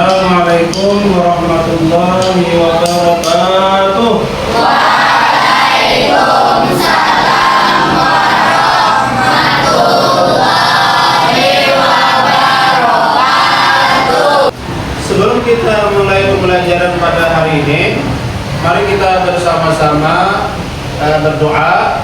Assalamualaikum warahmatullahi wabarakatuh. Waalaikumsalam warahmatullahi wabarakatuh. Sebelum kita mulai pembelajaran pada hari ini, mari kita bersama-sama berdoa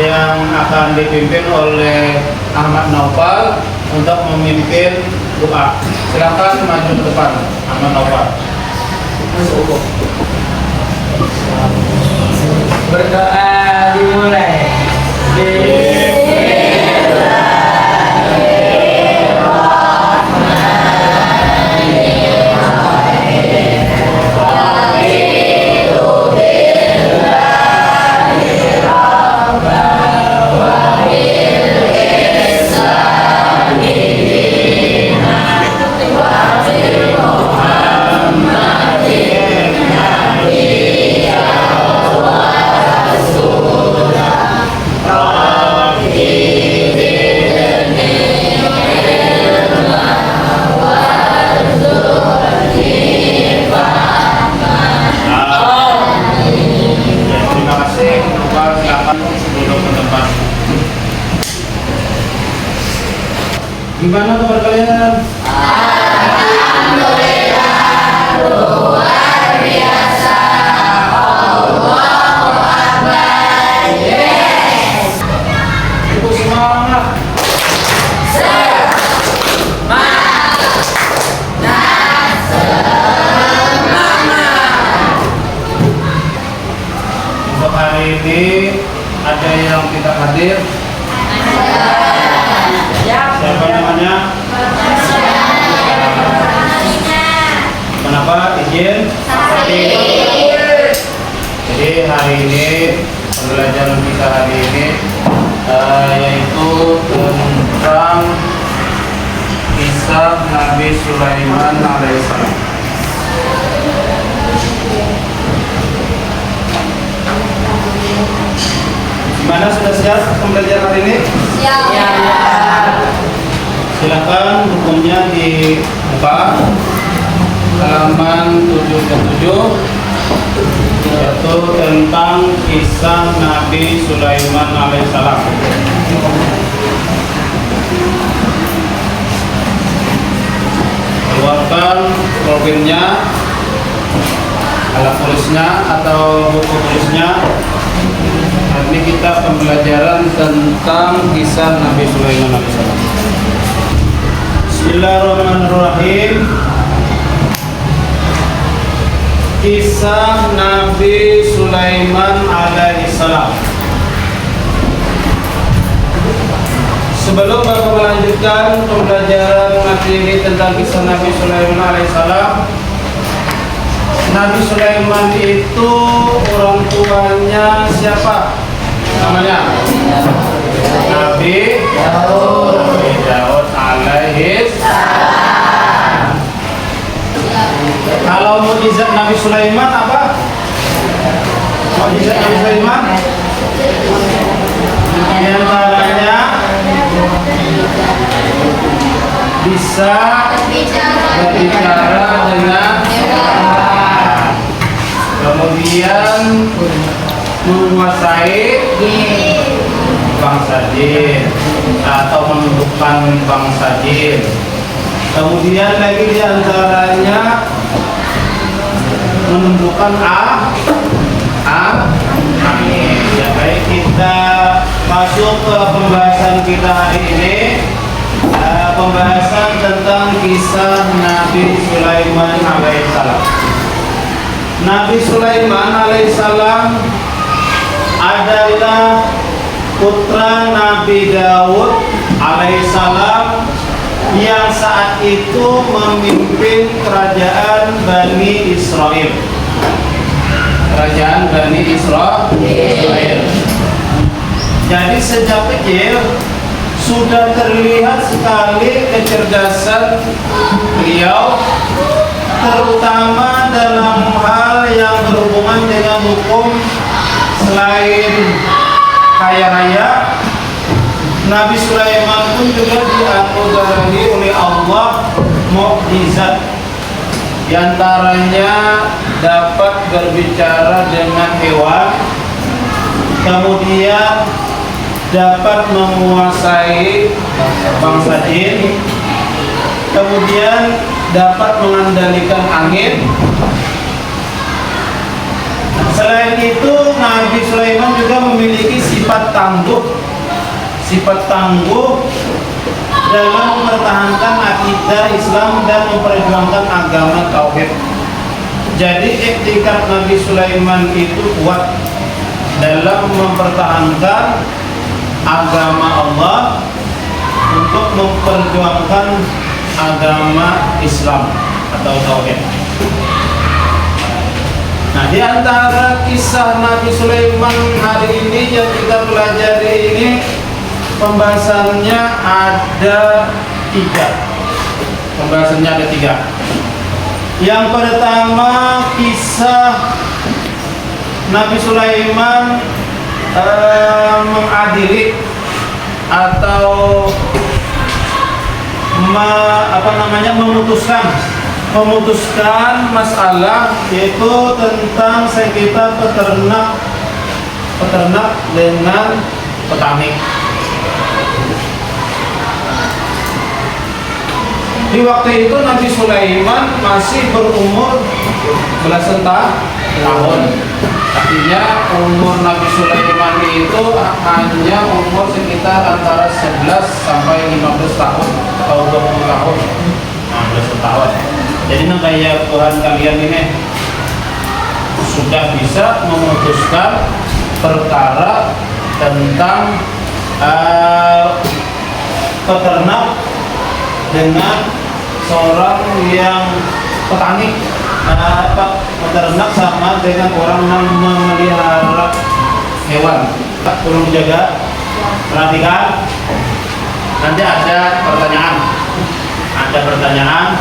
yang akan dipimpin oleh Ahmad Naufal untuk memimpin doa. Silakan maju ke depan, Ahmad Naufal. Berdoa dimulai. Gimana kabar kalian? Alhamdulillah, luar biasa. Allahu Akbar. Yes. Ibu semangat. Untuk hari ini ada yang tidak hadir. Siapa namanya? Kenapa? Izin? Jadi hari ini pembelajaran kita hari ini yaitu tentang kisah Nabi Sulaiman alaihissalam. Gimana, sudah siap pembelajaran hari ini? Silakan bukunya dibuka halaman 77, yaitu tentang kisah Nabi Sulaiman alaihissalam. Keluarkan profilnya, alat tulisnya atau buku tulisnya. Hari ini kita pembelajaran tentang kisah Nabi Sulaiman alaihissalam. Bismillahirrahmanirrahim. Kisah Nabi Sulaiman alaihissalam. Sebelum Bapak melanjutkan pembelajaran materi tentang kisah Nabi Sulaiman alaihissalam, Nabi Sulaiman itu orang tuanya siapa? Namanya Nabi Daud alaihissalam. Kalau mukjizat Nabi Sulaiman apa? Mukjizat Nabi Sulaiman di antaranya bisa berbicara dengan kemudian menguasai bangsa jin atau menundukkan bangsa jin. Kemudian lagi diantaranya menundukkan angin. Ya, baik, kita masuk ke pembahasan kita hari ini. Pembahasan tentang kisah Nabi Sulaiman alaihissalam. Nabi Sulaiman alaihissalam adalah putra Nabi Daud alaihissalam yang saat itu memimpin kerajaan Bani Israel. Kerajaan Bani Israel. Jadi sejak kecil sudah terlihat sekali kecerdasan beliau, terutama dalam hal yang berhubungan dengan hukum. Selain kaya raya, Nabi Sulaiman pun juga dianugerahi oleh Allah mukjizat Di antaranya dapat berbicara dengan hewan, kemudian dapat menguasai bangsa jin, kemudian dapat mengendalikan angin. Selain itu, Nabi Sulaiman juga memiliki sifat tangguh dalam mempertahankan akidah Islam dan memperjuangkan agama tauhid. Jadi iktikad Nabi Sulaiman itu kuat dalam mempertahankan agama Allah untuk memperjuangkan agama Islam atau tauhid. Nah, di antara kisah Nabi Sulaiman hari ini yang kita pelajari ini, pembahasannya ada tiga. Yang pertama, kisah Nabi Sulaiman mengadili atau memutuskan masalah, yaitu tentang sengketa peternak dengan petani. Di waktu itu Nabi Sulaiman masih berumur belasan tahun. Artinya umur Nabi Sulaiman itu hanya umur sekitar antara 11 sampai 15 tahun atau 20 tahun. Nah, 20 tahun. Jadi kayak Tuhan kalian ini sudah bisa memutuskan perkara tentang peternak dengan seorang yang petani, peternak sama dengan orang yang memelihara hewan. Tolong dijaga, perhatikan. Nanti ada pertanyaan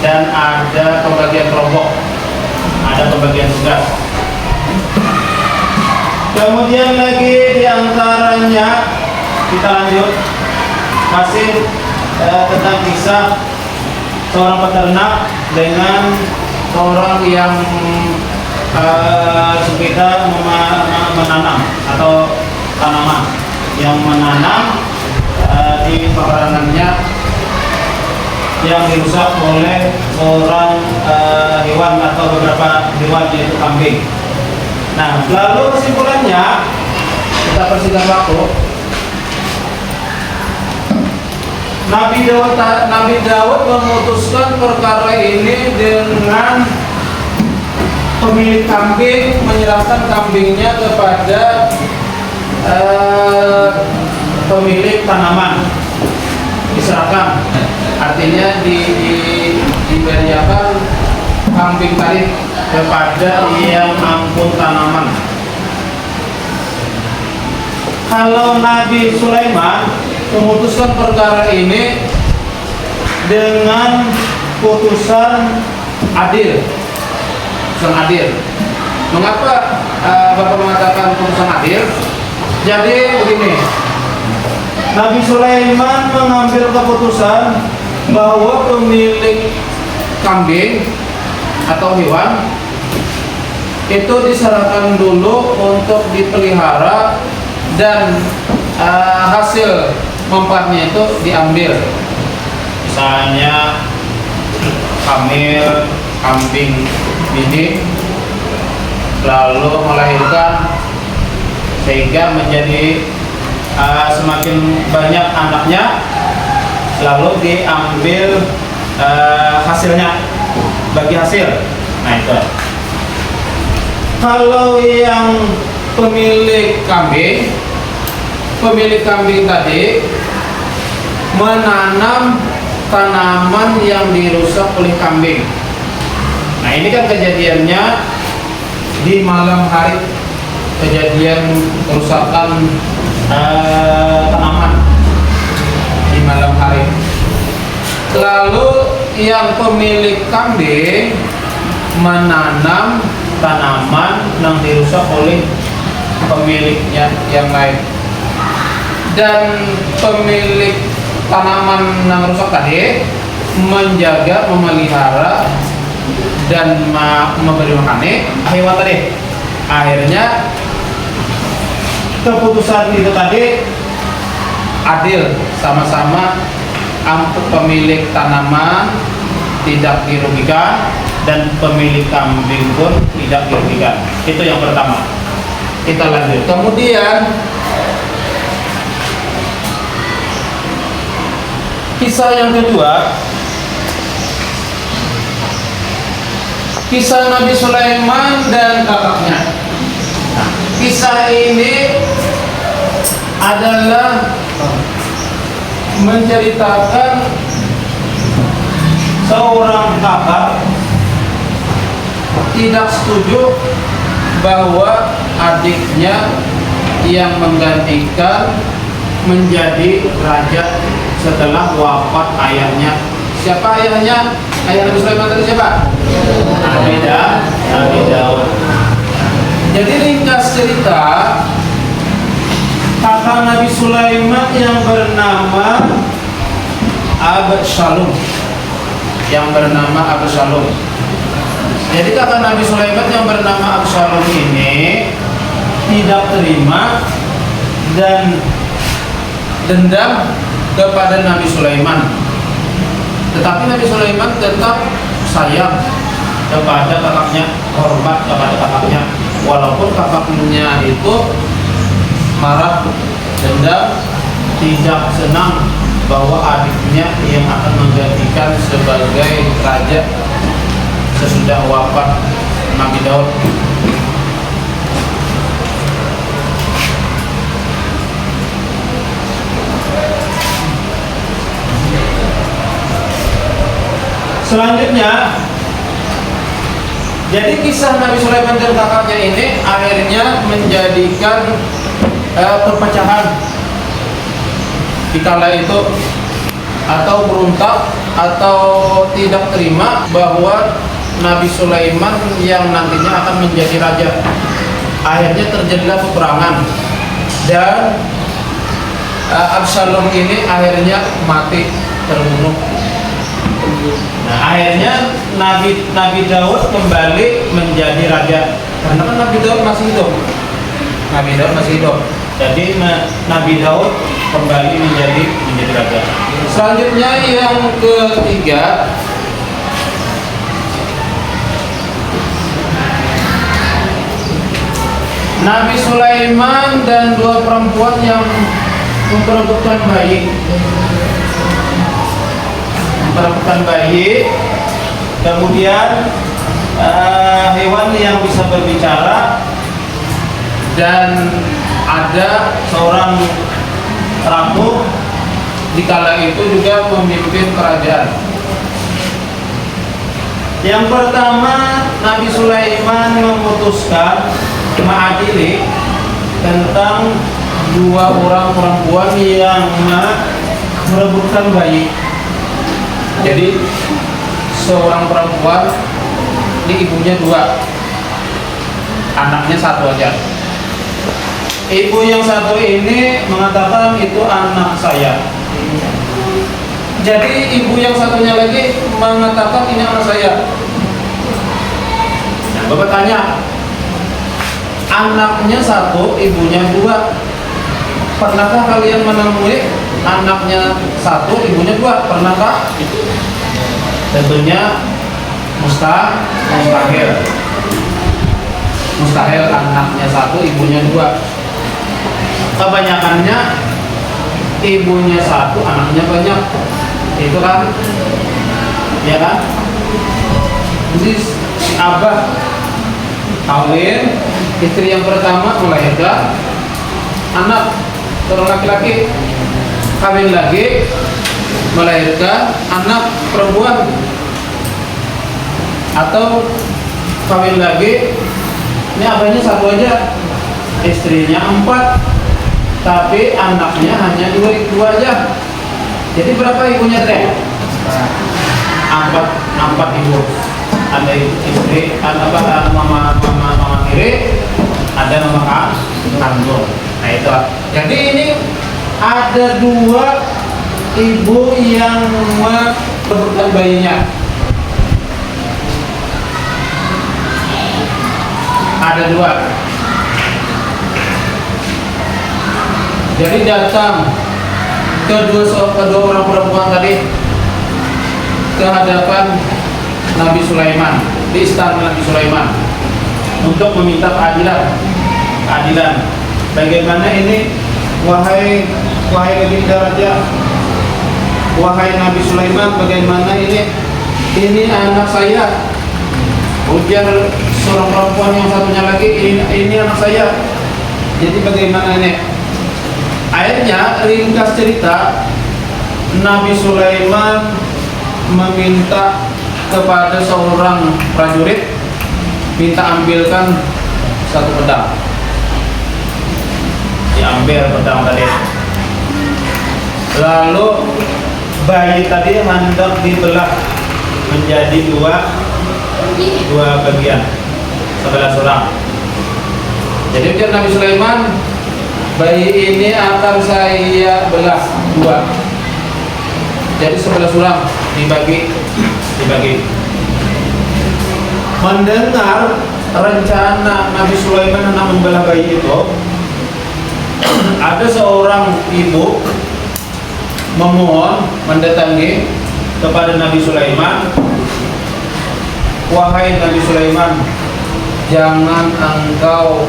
dan ada pembagian kelompok, ada pembagian tugas. Kemudian lagi diantaranya kita lanjut masih tentang kisah seorang peternak dengan orang yang sekitar menanam atau tanaman yang menanam di pekarangannya yang dirusak oleh orang hewan atau beberapa hewan, yaitu kambing. Nah, lalu kesimpulannya kita persingkat waktu. Nabi Daud memutuskan perkara ini dengan pemilik kambing menyerahkan kambingnya kepada pemilik tanaman, diserahkan. Artinya diberikan kambing tadi kepada yang angkut tanaman. Kalau Nabi Sulaiman memutuskan perkara ini dengan putusan adil. Mengapa Bapak mengatakan putusan adil? Jadi begini, Nabi Sulaiman mengambil keputusan bahwa pemilik kambing atau hewan itu diserahkan dulu untuk dipelihara dan hasil manfaatnya itu diambil. Misalnya hamil kambing ini lalu melahirkan sehingga menjadi semakin banyak anaknya, lalu diambil hasilnya, bagi hasil. Nah, itu. Kalau yang pemilik kambing tadi menanam tanaman yang dirusak oleh kambing. Nah, ini kan kejadiannya di malam hari, kejadian kerusakan tanaman di malam hari. Lalu yang pemilik kambing menanam tanaman yang dirusak oleh pemiliknya yang lain, dan pemilik tanaman yang rusak tadi menjaga, memelihara dan memberi makannya hewan tadi. Akhirnya keputusan itu tadi adil, sama-sama pemilik tanaman tidak dirugikan dan pemilik kambing pun tidak dirugikan. Itu yang pertama. Kita lanjut. Kemudian kisah yang kedua, kisah Nabi Sulaiman dan kakaknya. Nah, kisah ini adalah menceritakan seorang kakak tidak setuju bahwa adiknya yang menggantikan menjadi raja setelah wafat ayahnya. Siapa ayahnya? Ayah Nabi Sulaiman tadi siapa? Nabi Daud. Jadi ringkas cerita, kakak Nabi Sulaiman yang bernama Absalom. Jadi kakak Nabi Sulaiman yang bernama Absalom ini tidak terima dan dendam kepada Nabi Sulaiman. Tetapi Nabi Sulaiman tetap sayang kepada kakaknya, hormat kepada kakaknya, walaupun kakaknya itu marah, dendam, tidak senang bahwa adiknya yang akan menggantikan sebagai raja sesudah wafat Nabi Daud. Selanjutnya, jadi kisah Nabi Sulaiman dan kakaknya ini akhirnya menjadikan perpecahan di kala itu, atau berontak atau tidak terima bahwa Nabi Sulaiman yang nantinya akan menjadi raja. Akhirnya terjadilah peperangan dan Absalom ini akhirnya mati, terbunuh. Nah, akhirnya Nabi Daud kembali menjadi raja karena kan Nabi Daud masih hidup. Jadi Nabi Daud kembali menjadi raja. Selanjutnya yang ketiga, Nabi Sulaiman dan dua perempuan yang memperebutkan bayi, kemudian hewan yang bisa berbicara, dan ada seorang ratu di kala itu juga memimpin kerajaan. Yang pertama, Nabi Sulaiman memutuskan mengadili tentang dua orang perempuan yang merebutkan bayi. Jadi seorang perempuan ini ibunya dua, anaknya satu aja. Ibu yang satu ini mengatakan itu anak saya. Jadi ibu yang satunya lagi mengatakan ini anak saya. Nah, Bapak tanya, anaknya satu, ibunya dua. Pernahkah kalian menemui anaknya satu, ibunya dua? Pernahkah? Tentunya mustahil. Mustahil anaknya satu, ibunya dua. Kebanyakannya ibunya satu, anaknya banyak. Itu kan, ya kan? Jadi si abah kawin, istri yang pertama melahirkan anak seorang laki-laki, kawin lagi melahirkan anak perempuan, atau kawin lagi, ini abahnya satu aja, istrinya 4, tapi anaknya hanya dua aja. Jadi berapa ibunya teh? 4 ibu. Ada istri, ada mama kiri, ada mama kandung. Nah itu. Jadi ini ada 2 ibu yang merebutkan bayinya. ada dua. Jadi datang kedua orang perempuan tadi ke hadapan Nabi Sulaiman di istana Nabi Sulaiman untuk meminta keadilan. Bagaimana ini, wahai legenda raja, wahai Nabi Sulaiman, bagaimana ini anak saya. Ujar seorang perempuan yang satunya lagi, ini anak saya. Jadi bagaimana ini? Akhirnya ringkas cerita, Nabi Sulaiman meminta kepada seorang prajurit, minta ambilkan satu pedang. Diambil pedang tadi. Lalu bayi tadi hendak dibelah menjadi dua bagian, 11 orang. Jadi ujar Nabi Sulaiman, bayi ini akan saya belah dua. Jadi 11 orang dibagi. Mendengar rencana Nabi Sulaiman hendak membelah bayi itu, ada seorang ibu memohon, mendatangi kepada Nabi Sulaiman, wahai Nabi Sulaiman, jangan engkau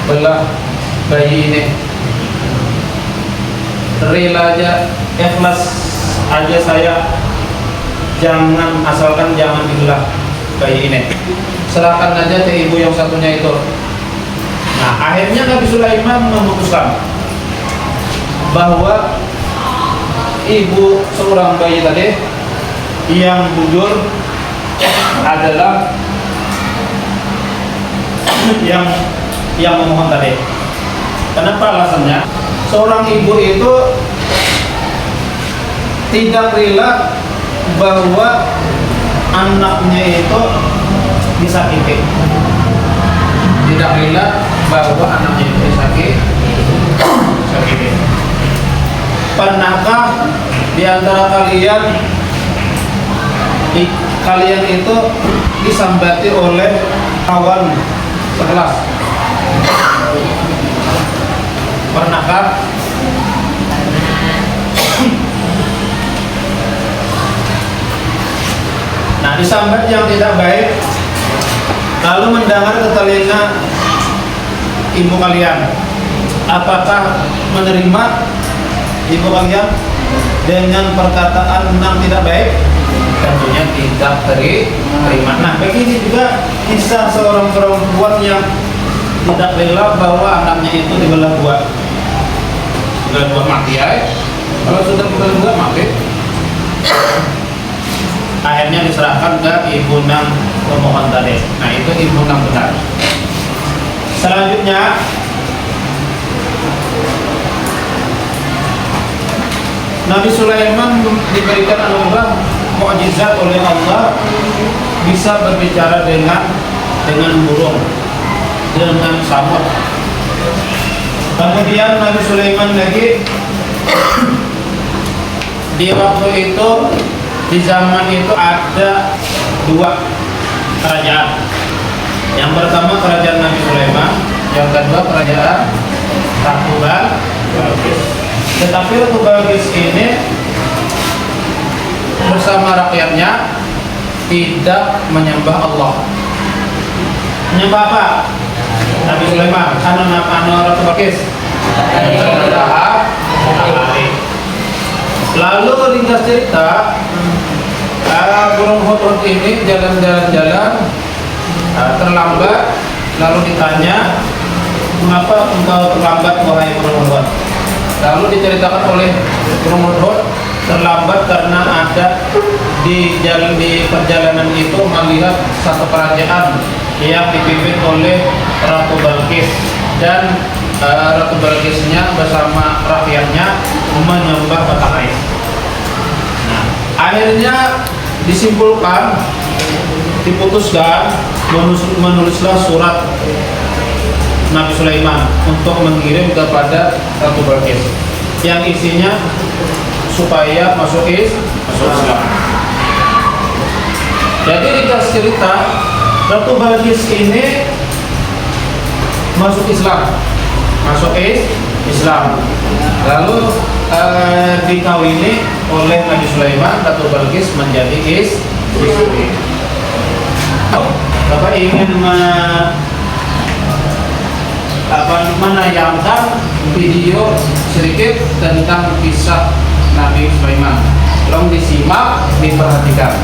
belah bayi ini, rela aja, ikhlas aja saya, asalkan jangan dibelah bayi ini, serahkan aja ke ibu yang satunya itu. Nah, akhirnya Nabi Sulaiman memutuskan bahwa ibu seorang bayi tadi yang bujur adalah yang memohon tadi. Kenapa alasannya? Seorang ibu itu tidak rela bahwa anaknya itu disakiti. Tidak rela bahwa anaknya itu disakiti. Pernahkah di antara kalian itu disambati oleh kawan sekelas? Pernahkah? Nah, disambat yang tidak baik, lalu mendengar ke telinga ibu kalian, apakah menerima ibu kalian dengan perkataan yang tidak baik? Tentunya tidak terima. Nah, begini juga kisah seorang perempuan yang tidak rela bahwa anaknya itu dibelah dua mati ya. Kalau sudah dibelah dua mati, akhirnya diserahkan ke ibu nang pemohon tadi. Nah, itu ibu nang benar. Selanjutnya, Nabi Sulaiman diberikan anugerah mukjizat oleh Allah, bisa berbicara dengan burung, dengan samud. Kemudian Nabi Sulaiman lagi di waktu itu, di zaman itu ada dua kerajaan. Yang pertama kerajaan Nabi Sulaiman, yang kedua kerajaan Ratu Balqis. Tetapi Ratu Balqis ini bersama rakyatnya tidak menyembah Allah. Menyembah apa? Nabi Sulaiman, Ratu Balqis. Lalu ringkas cerita, burung hut ini jalan-jalan terlambat, lalu ditanya, mengapa engkau terlambat wahai burung hut? Lalu diceritakan oleh burung hut terlambat karena ada di perjalanan itu melihat satu kerajaan yang dipimpin oleh Ratu Balqis, dan Ratu Balqisnya bersama rakyatnya menyembah matahari. Nah, akhirnya diputuskan menulislah surat Nabi Sulaiman untuk mengirim kepada Ratu Balqis yang isinya supaya masuk Islam. Jadi ringkas cerita, Ratu Balqis ini masuk Islam, Islam. Lalu dikawini oleh Nabi Sulaiman, Ratu Balqis menjadi istri. Bapak ingin menayangkan video sedikit tentang kisah Nabi Sulaiman. Tolong disimak, diperhatikan.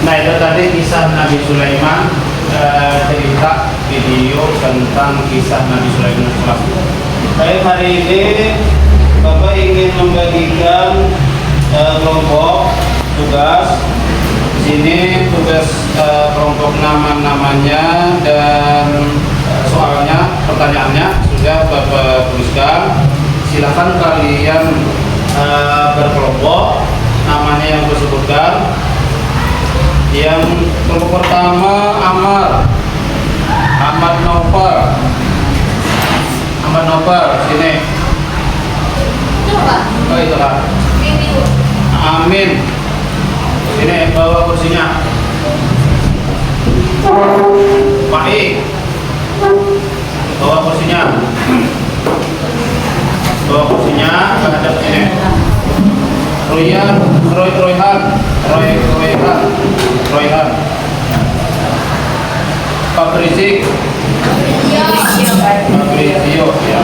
Nah, itu tadi kisah Nabi Sulaiman, cerita video tentang kisah Nabi Sulaiman. Baik, hari ini Bapak ingin membagikan kelompok tugas. Di sini tugas kelompok nama-namanya dan soalnya, pertanyaannya sudah Bapak tuliskan. Silakan kalian berkelompok, namanya yang disebutkan. Yang kelompok pertama Ahmad Novel, sini. Oh, itu lah. Amin. Sini, bawa kursinya. Pak I, bawa kursinya. Menghadap sini. Royhan. Pak Rizik. Fabrizio, ya.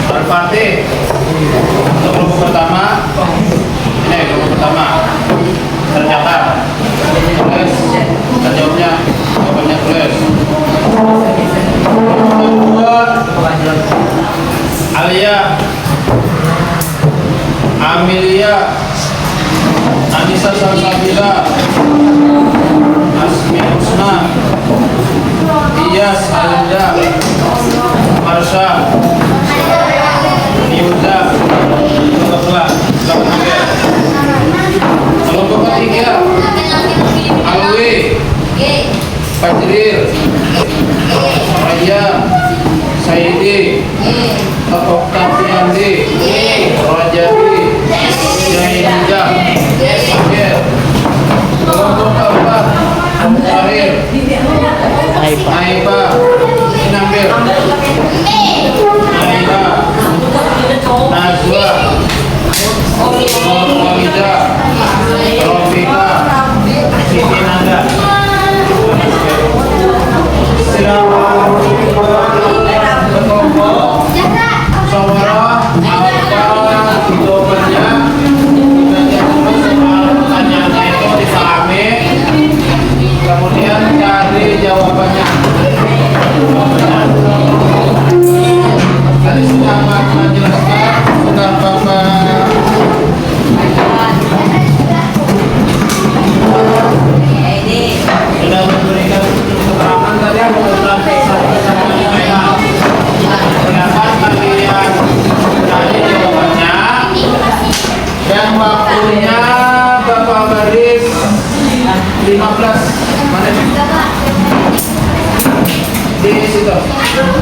Al-Fatih. Untuk kelompok pertama. Ini kelompok pertama. Tercatat. Tulis. Jawabnya tulis. Kedua, Alia, Amelia, Anissa Salsabila, Asmi Husna, Iyas Alinda, Marsha, Niuda, Bapak, Aiba. Ini ambil. Aiba. Najwa. Nurwalida. Rofika. Siti Nanda. Silakan berkelompok. Sawara apa jawabannya? Kita terus soal pertanyaannya itu dipahami. Kemudian cari jawabannya. Tadi sudah Bapak menjelaskan, sudah Bapak sudah memberikan keterangan tadi mengenai silakan kalian cari jawabannya dan waktunya Bapak baris 15 mana di situ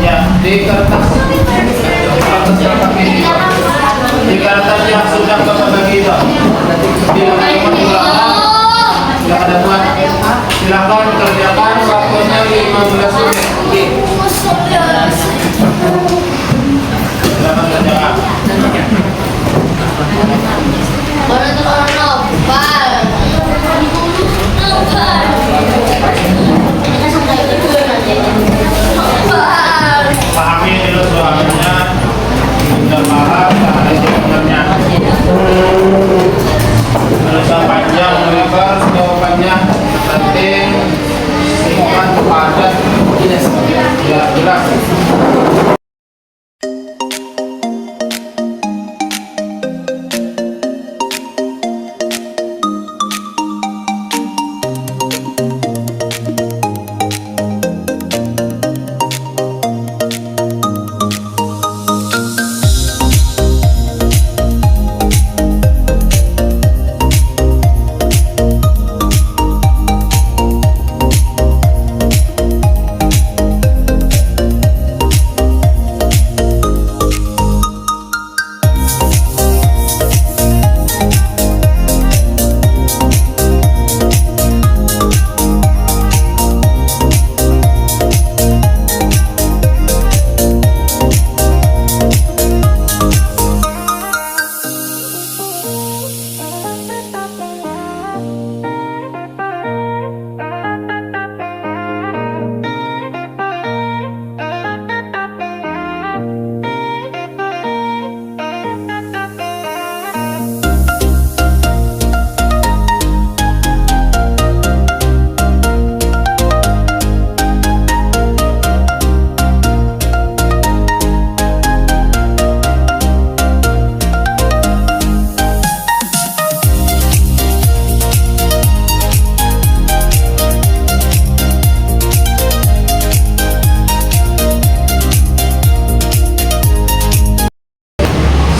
ya di kertas ini di kertas yang sudah Bapak bagi itu tidak ada muat silakan kerjakan waktunya 15 menit silakan kerjakan pahami dulu soalnya sudah paham tak ada jawabannya kalau panjang lebar jawabannya nanti singkat padat ya jelas.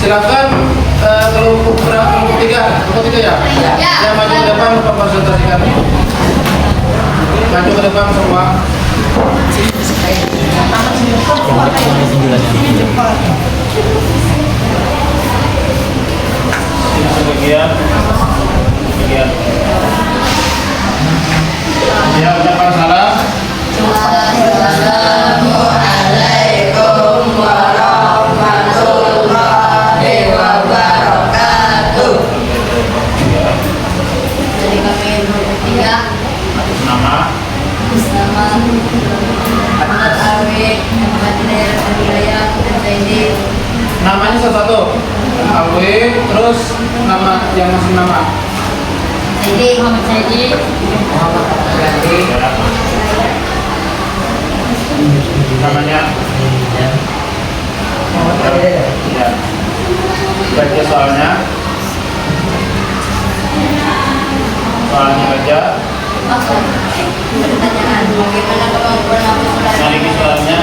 Silakan kelompok tiga ya. Yang maju ke depan mempresentasikan. Maju ke depan semua. Sebagian. Ya, ucapkan salam. Assalamualaikum warahmatullahi wabarakatuh. Dari kami bertiga. Nama. Ahmad Arwi, Ahmad Hidayat, Zaidi. Namanya satu-satu. Alwi, terus nama yang masih nama. Zaidi, Muhammad Zaidi. Namanya. Ya. Baca soalnya. Soalnya baca. Pertanyaan, bagaimana kemampuan Nabi Lagi soalnya.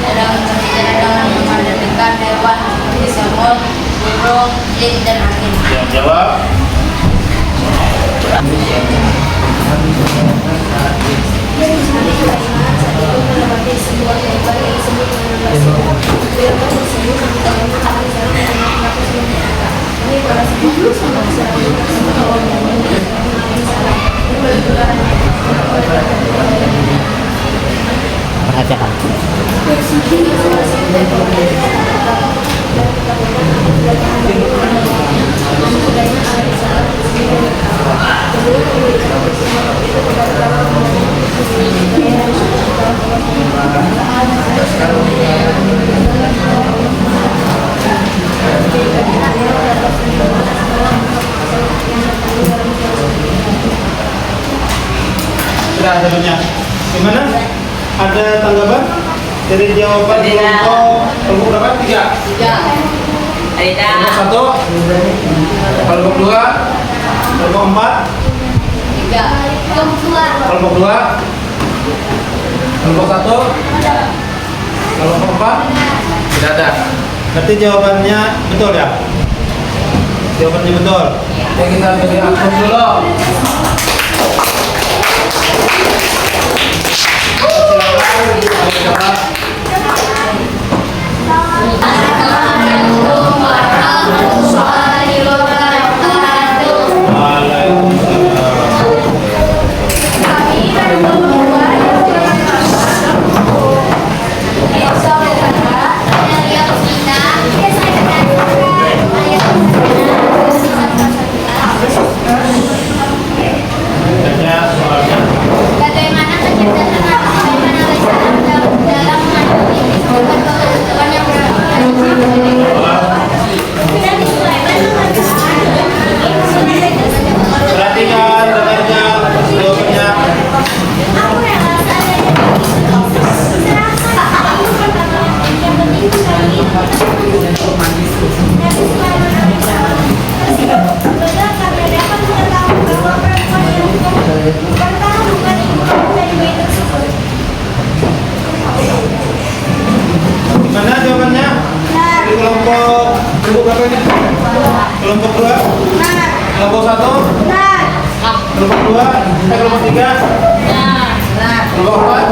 dalam berbicara dengan memperhatikan hewan seperti semut, burung, jin, dan angin? Yang jawab. tidak jawabnya. Gimana? Ada tanggapan dari jawaban Tidak. kelompok berapa? 3. Kelompok 1, kelompok 2, kelompok 4, kelompok 2, kelompok 1, kelompok 4, tidak ada. Berarti jawabannya betul ya? Jawabannya betul. Ya, kita beri aplaus dulu. Silakan. Tanya soalnya. Bagaimana kecerdasan Nabi Sulaiman alaihissalam dalam menghadapi kebutuhan yang Perhatikan dengarnya jawabannya. Gimana jawabannya? Di kelompok berapa ini? Kelompok 2, kelompok 1, kelompok 2, kelompok 3, kelompok 4.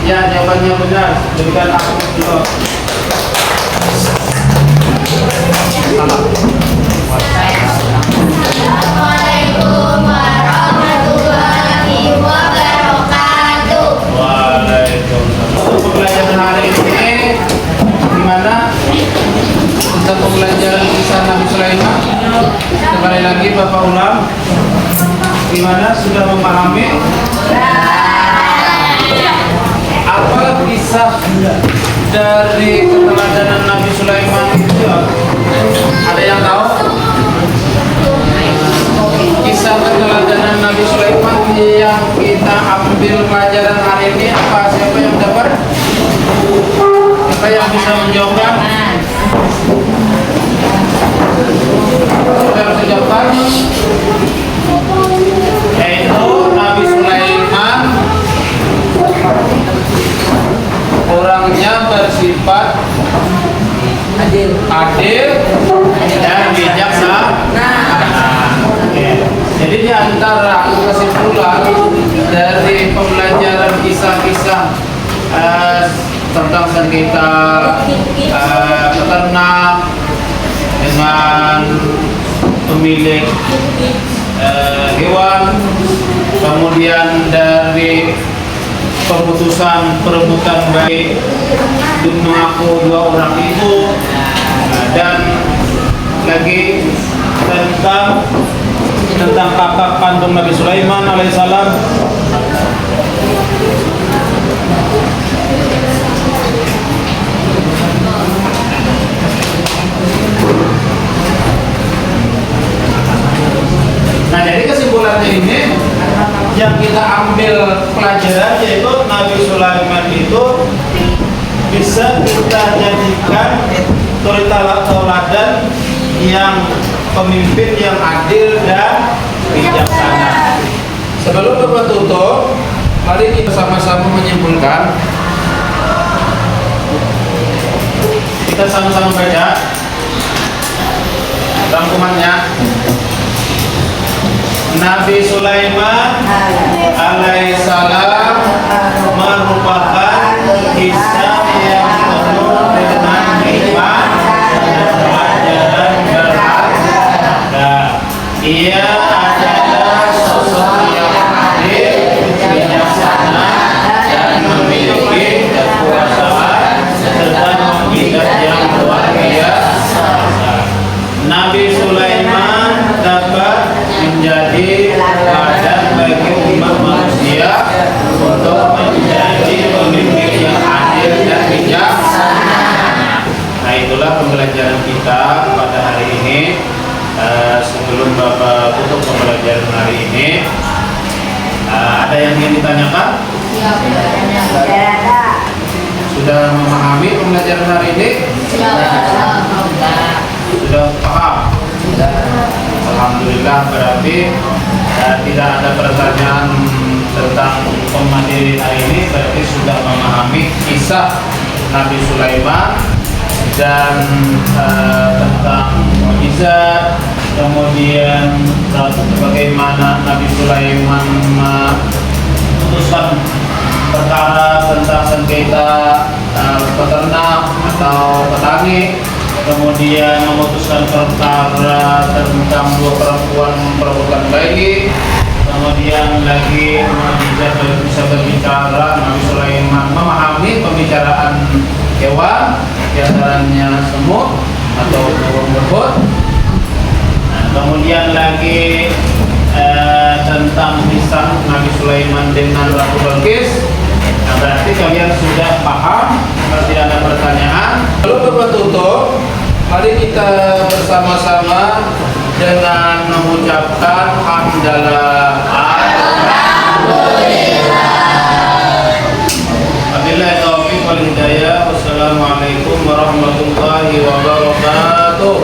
Ya, jawabannya benar. Berikan aplaus dulu. Salam. Assalamualaikum warahmatullahi wabarakatuh. Waalaikumsalam. Untuk pembelajaran hari ini gimana? Untuk pembelajaran kisah Nabi Sulaiman. Kembali lagi Bapak Ulam. Gimana? Sudah memahami? Apa kisah dari keteladanan Nabi Sulaiman itu? Ada yang tahu? Kisah keteladanan Nabi Sulaiman yang kita ambil pelajaran hari ini apa? Siapa yang dapat? Siapa yang bisa menjawabkan? Siapa yang bisa jawabkan? Yaitu Nabi Sulaiman orangnya bersifat adil dan bijaksana. Jadi di antara kesimpulan dari pembelajaran kisah-kisah tentang sengketa peternak dengan pemilik hewan, kemudian dari pemutusan perebutan bayi mengaku 2 orang ibu, dan lagi tentang kakak kandung Nabi Sulaiman alaihissalam. Nah, jadi kesimpulannya ini yang kita ambil pelajaran yaitu Nabi Sulaiman itu bisa kita jadikan tauladan yang pemimpin yang adil dan bijaksana. Sebelum Bapak tutup, mari kita sama-sama menyimpulkan. Kita sama-sama baca rangkumannya. Nabi Sulaiman alaihissalam merupakan kisah yang penuh dengan hikmah dan pelajaran berharga. Ia adalah sosok yang adil, bijaksana, dan memiliki kekuasaan serta mukjizat yang luar biasa. Nabi Sulaiman dapat menjadi teladan bagi umat manusia untuk menjadi pemimpin yang adil dan bijaksana. Nah, itulah pembelajaran kita pada hari ini. Sebelum Bapak tutup pembelajaran hari ini, Ada yang ingin ditanyakan? Siap. Sudah memahami pembelajaran hari ini? Sudah paham? Alhamdulillah, berarti tidak ada pertanyaan tentang pemateri hari ini. Berarti sudah memahami kisah Nabi Sulaiman dan tentang mukjizat, kemudian bagaimana Nabi Sulaiman memutuskan perkara tentang sengketa peternak atau petani, kemudian memutuskan perkara tentang dua perempuan memperebutkan bayi, kemudian lagi bisa berbicara. Nabi Sulaiman memahami pembicaraan hewan, diantaranya semut atau burung berbut. Nah, kemudian lagi tentang kisah Nabi Sulaiman dengan Ratu Balqis. Nah, berarti kalian sudah paham, berarti ada pertanyaan. Lalu bertutup, mari kita bersama-sama dengan mengucapkan hamdalah. Wabillahi taufiq wal hidayah. Wassalamualaikum warahmatullahi wabarakatuh.